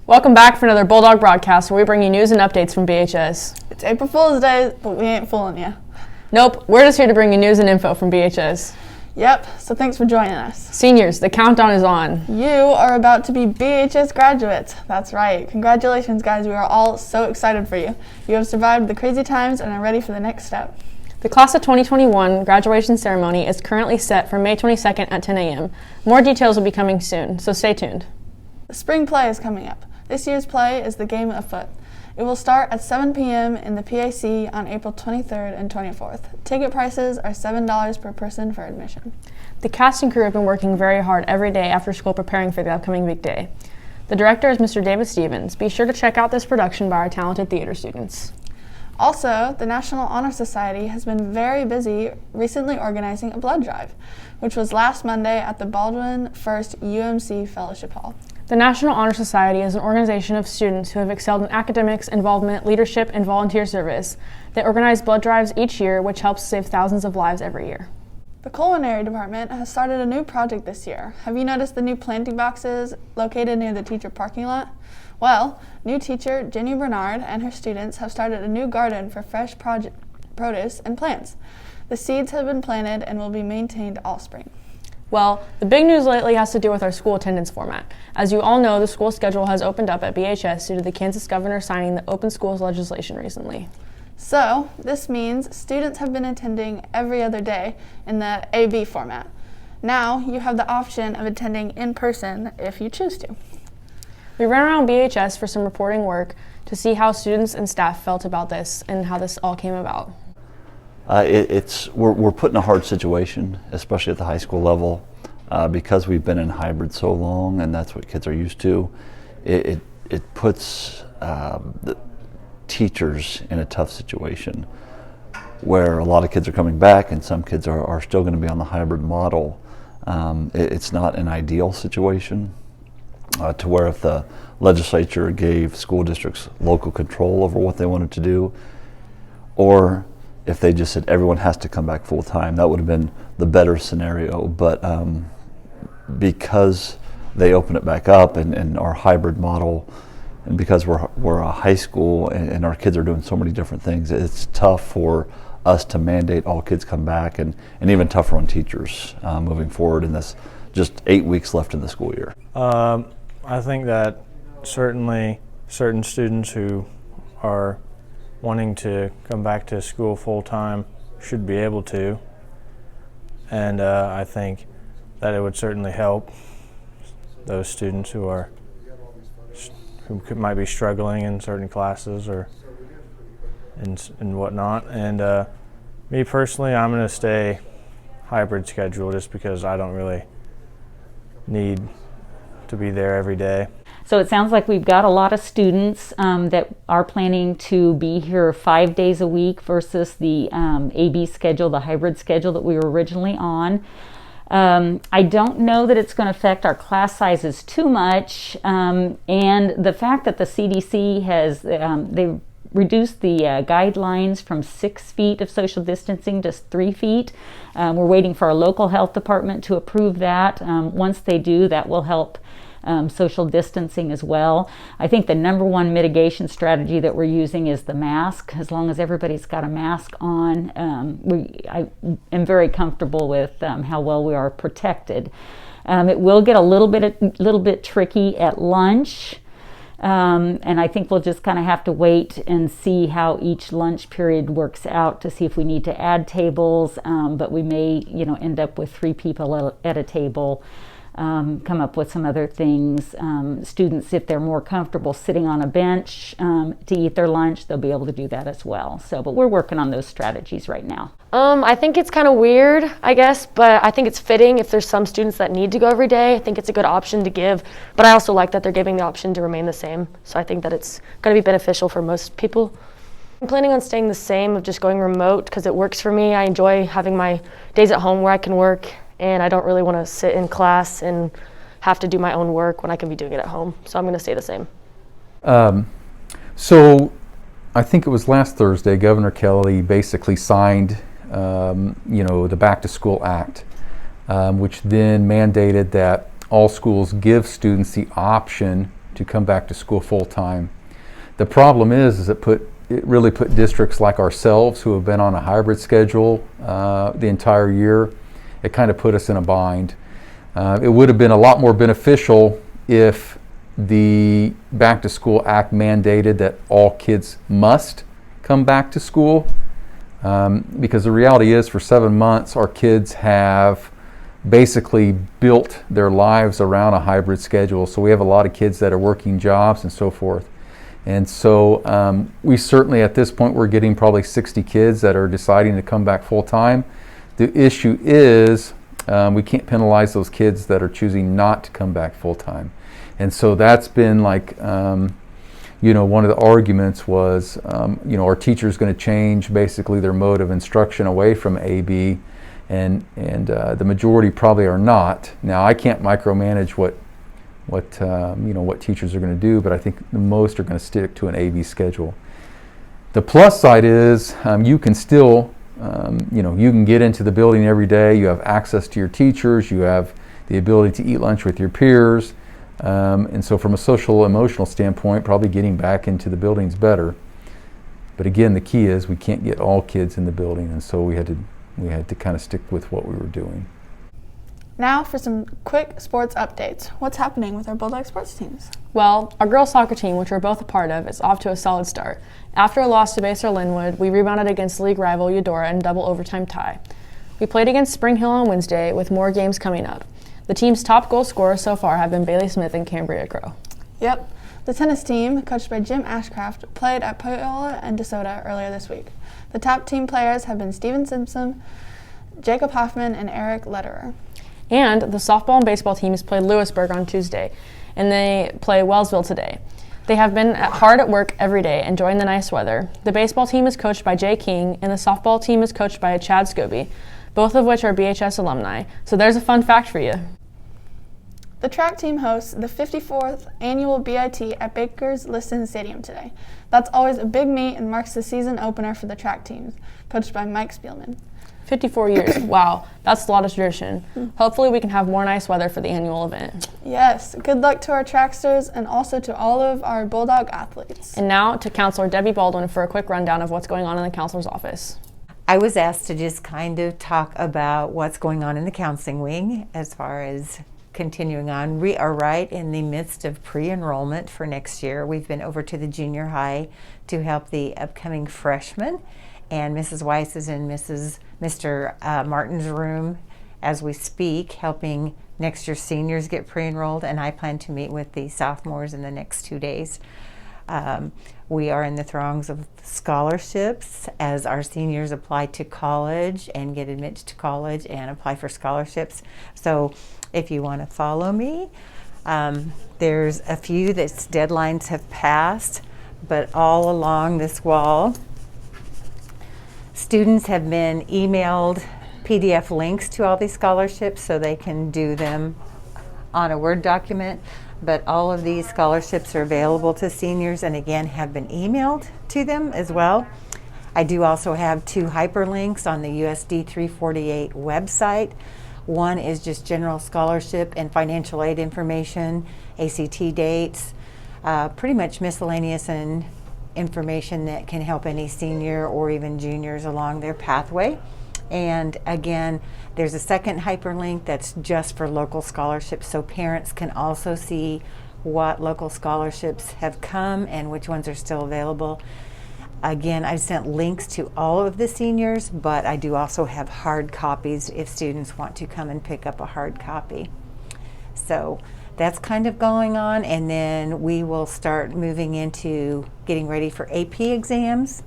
Welcome back for another Bulldog Broadcast, where we bring you news and updates from BHS. It's April Fool's Day, but we ain't fooling you. Nope, we're just here to bring you news and info from BHS. Yep, so thanks for joining us. Seniors, the countdown is on. You are about to be BHS graduates. That's right. Congratulations, guys. We are all so excited for you. You have survived the crazy times and are ready for the next step. The Class of 2021 graduation ceremony is currently set for May 22nd at 10 a.m. More details will be coming soon, so stay tuned. The spring play is coming up. This year's play is The Game of Foot. It will start at 7 p.m. in the PAC on April 23rd and 24th. Ticket prices are $7 per person for admission. The cast and crew have been working very hard every day after school preparing for the upcoming big day. The director is Mr. David Stevens. Be sure to check out this production by our talented theater students. Also, the National Honor Society has been very busy recently organizing a blood drive, which was last Monday at the Baldwin First UMC Fellowship Hall. The National Honor Society is an organization of students who have excelled in academics, involvement, leadership, and volunteer service. They organize blood drives each year, which helps save thousands of lives every year. The culinary department has started a new project this year. Have you noticed the new planting boxes located near the teacher parking lot? Well, new teacher Jenny Bernard and her students have started a new garden for fresh produce and plants. The seeds have been planted and will be maintained all spring. Well, the big news lately has to do with our school attendance format. As you all know, the school schedule has opened up at BHS due to the Kansas governor signing the open schools legislation recently. So, this means students have been attending every other day in the AB format. Now, you have the option of attending in person if you choose to. We ran around BHS for some reporting work to see how students and staff felt about this and how this all came about. We're put in a hard situation, especially at the high school level, because we've been in hybrid so long, and that's what kids are used to. It puts the teachers in a tough situation, where a lot of kids are coming back, and some kids are still going to be on the hybrid model. It's not an ideal situation, to where if the legislature gave school districts local control over what they wanted to do, or if they just said everyone has to come back full time, that would have been the better scenario. But because they open it back up and our hybrid model, and because we're a high school and our kids are doing so many different things, it's tough for us to mandate all kids come back, and even tougher on teachers moving forward in this just 8 weeks left in the school year. I think that certainly certain students who are wanting to come back to school full-time should be able to, and I think that it would certainly help those students who might be struggling in certain classes or and whatnot. And me personally, I'm going to stay hybrid schedule just because I don't really need to be there every day. So it sounds like we've got a lot of students that are planning to be here 5 days a week versus the AB schedule, the hybrid schedule that we were originally on. I don't know that it's going to affect our class sizes too much, and the fact that the CDC has they've reduced the guidelines from 6 feet of social distancing to 3 feet. We're waiting for our local health department to approve that. Once they do, that will help social distancing as well. I think the number one mitigation strategy that we're using is the mask. As long as everybody's got a mask on, I am very comfortable with how well we are protected. It will get a little bit tricky at lunch, and I think we'll just kind of have to wait and see how each lunch period works out to see if we need to add tables. But we may, end up with 3 people at a table. Come up with some other things. Students, if they're more comfortable sitting on a bench to eat their lunch, they'll be able to do that as well. But we're working on those strategies right now. I think it's kind of weird, I guess, but I think it's fitting if there's some students that need to go every day. I think it's a good option to give, but I also like that they're giving the option to remain the same. So I think that it's going to be beneficial for most people. I'm planning on staying the same, of just going remote because it works for me. I enjoy having my days at home where I can work, and I don't really want to sit in class and have to do my own work when I can be doing it at home. So I'm going to stay the same. So I think it was last Thursday, Governor Kelly basically signed, the Back to School Act, which then mandated that all schools give students the option to come back to school full time. The problem is it really put districts like ourselves, who have been on a hybrid schedule the entire year, it kind of put us in a bind. It would have been a lot more beneficial if the Back to School Act mandated that all kids must come back to school, because the reality is for 7 months our kids have basically built their lives around a hybrid schedule. So we have a lot of kids that are working jobs and so forth. And so we certainly at this point we're getting probably 60 kids that are deciding to come back full time. The issue is we can't penalize those kids that are choosing not to come back full time. And so that's been like, one of the arguments was, our teachers going to change basically their mode of instruction away from AB, and the majority probably are not. Now I can't micromanage what teachers are going to do, but I think the most are going to stick to an AB schedule. The plus side is you can still, you can get into the building every day. You have access to your teachers. You have the ability to eat lunch with your peers. And so from a social emotional standpoint, probably getting back into the building is better. But again, the key is we can't get all kids in the building, and so we had to kind of stick with what we were doing. Now for some quick sports updates. What's happening with our Bulldog sports teams? Well, our girls soccer team, which we're both a part of, is off to a solid start. After a loss to Basehor Linwood, we rebounded against league rival Eudora in a double overtime tie. We played against Spring Hill on Wednesday, with more games coming up. The team's top goal scorers so far have been Bailey Smith and Cambria Crow. Yep. The tennis team, coached by Jim Ashcraft, played at Paola and DeSoto earlier this week. The top team players have been Steven Simpson, Jacob Hoffman, and Eric Lederer. And the softball and baseball teams played Lewisburg on Tuesday, and they play Wellsville today. They have been hard at work every day, enjoying the nice weather. The baseball team is coached by Jay King, and the softball team is coached by Chad Scobie, both of which are BHS alumni. So there's a fun fact for you. The track team hosts the 54th annual BIT at Baker's Liston Stadium today. That's always a big meet and marks the season opener for the track teams, coached by Mike Spielman. 54 years. Wow, that's a lot of tradition. Hopefully we can have more nice weather for the annual event. Yes, good luck to our tracksters and also to all of our Bulldog athletes. And now to Counselor Debbie Baldwin for a quick rundown of what's going on in the counselor's office. I was asked to just kind of talk about what's going on in the counseling wing as far as continuing on. We are right in the midst of pre-enrollment for next year. We've been over to the junior high to help the upcoming freshmen, and Mrs. Weiss is in Mr. Martin's room as we speak, helping next year's seniors get pre-enrolled, and I plan to meet with the sophomores in the next 2 days. We are in the throngs of scholarships as our seniors apply to college and get admitted to college and apply for scholarships. So if you want to follow me, there's a few that deadlines have passed, but all along this wall, students have been emailed PDF links to all these scholarships so they can do them on a Word document. But all of these scholarships are available to seniors and again have been emailed to them as well. I do also have 2 hyperlinks on the USD 348 website. One is just general scholarship and financial aid information, ACT dates, pretty much miscellaneous and information that can help any senior or even juniors along their pathway. And again, there's a second hyperlink that's just for local scholarships, so parents can also see what local scholarships have come and which ones are still available. Again, I've sent links to all of the seniors, but I do also have hard copies if students want to come and pick up a hard copy. So that's kind of going on, and then we will start moving into getting ready for AP exams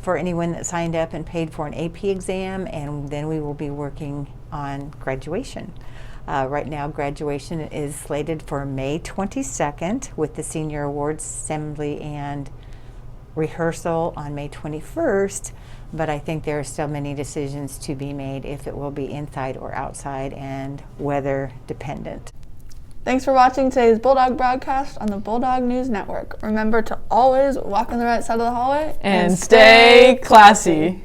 for anyone that signed up and paid for an AP exam, and then we will be working on graduation. Right now, graduation is slated for May 22nd with the Senior Awards Assembly and rehearsal on May 21st, but I think there are still many decisions to be made if it will be inside or outside and weather dependent. Thanks for watching today's Bulldog Broadcast on the Bulldog News Network. Remember to always walk on the right side of the hallway And stay classy.